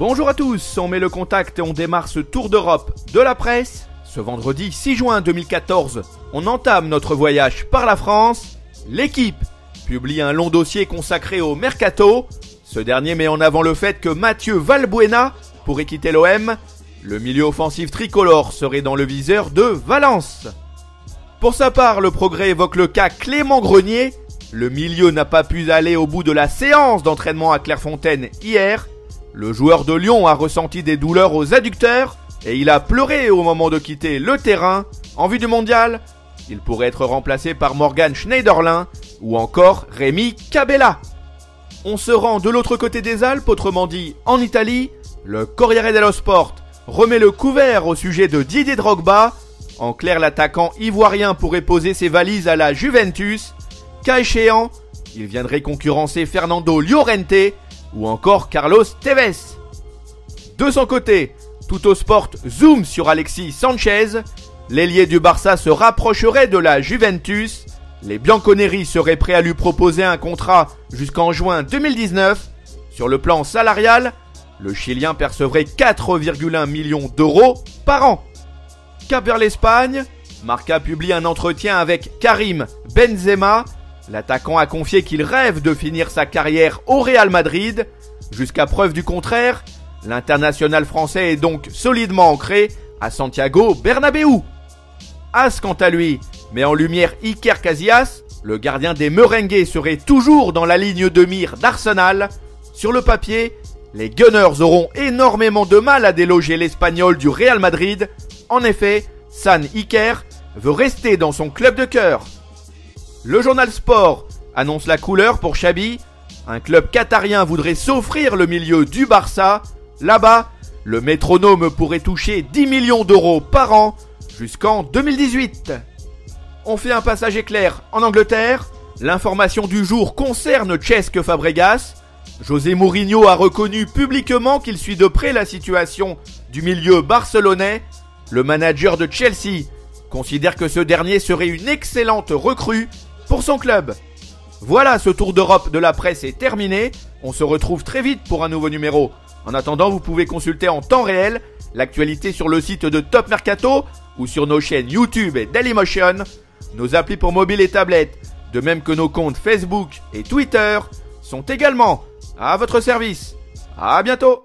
Bonjour à tous, on met le contact et on démarre ce tour d'Europe de la presse. Ce vendredi 6 juin 2014, on entame notre voyage par la France. L'équipe publie un long dossier consacré au Mercato. Ce dernier met en avant le fait que Mathieu Valbuena pourrait quitter l'OM. Le milieu offensif tricolore serait dans le viseur de Valence. Pour sa part, le Progrès évoque le cas Clément Grenier. Le milieu n'a pas pu aller au bout de la séance d'entraînement à Clairefontaine hier. Le joueur de Lyon a ressenti des douleurs aux adducteurs et il a pleuré au moment de quitter le terrain. En vue du mondial, il pourrait être remplacé par Morgan Schneiderlin ou encore Rémi Cabella. On se rend de l'autre côté des Alpes, autrement dit en Italie. Le Corriere dello Sport remet le couvert au sujet de Didier Drogba. En clair, l'attaquant ivoirien pourrait poser ses valises à la Juventus. Cas échéant, il viendrait concurrencer Fernando Llorente ou encore Carlos Tevez. De son côté, Tuttosport zoom sur Alexis Sanchez. L'ailier du Barça se rapprocherait de la Juventus. Les Bianconeri seraient prêts à lui proposer un contrat jusqu'en juin 2019. Sur le plan salarial, le Chilien percevrait 4,1 millions d'euros par an. Cap vers l'Espagne, Marca publie un entretien avec Karim Benzema. L'attaquant a confié qu'il rêve de finir sa carrière au Real Madrid. Jusqu'à preuve du contraire, l'international français est donc solidement ancré à Santiago Bernabéu. AS quant à lui met en lumière Iker Casillas. Le gardien des Merengues serait toujours dans la ligne de mire d'Arsenal. Sur le papier, les Gunners auront énormément de mal à déloger l'Espagnol du Real Madrid. En effet, San Iker veut rester dans son club de cœur. Le journal Sport annonce la couleur pour Xabi. Un club qatarien voudrait s'offrir le milieu du Barça. Là-bas, le métronome pourrait toucher 10 millions d'euros par an jusqu'en 2018. On fait un passage éclair en Angleterre. L'information du jour concerne Cesc Fabregas. José Mourinho a reconnu publiquement qu'il suit de près la situation du milieu barcelonais. Le manager de Chelsea considère que ce dernier serait une excellente recrue pour son club. Voilà, ce tour d'Europe de la presse est terminé. On se retrouve très vite pour un nouveau numéro. En attendant, vous pouvez consulter en temps réel l'actualité sur le site de Top Mercato ou sur nos chaînes YouTube et Dailymotion, nos applis pour mobile et tablette, de même que nos comptes Facebook et Twitter, sont également à votre service. À bientôt.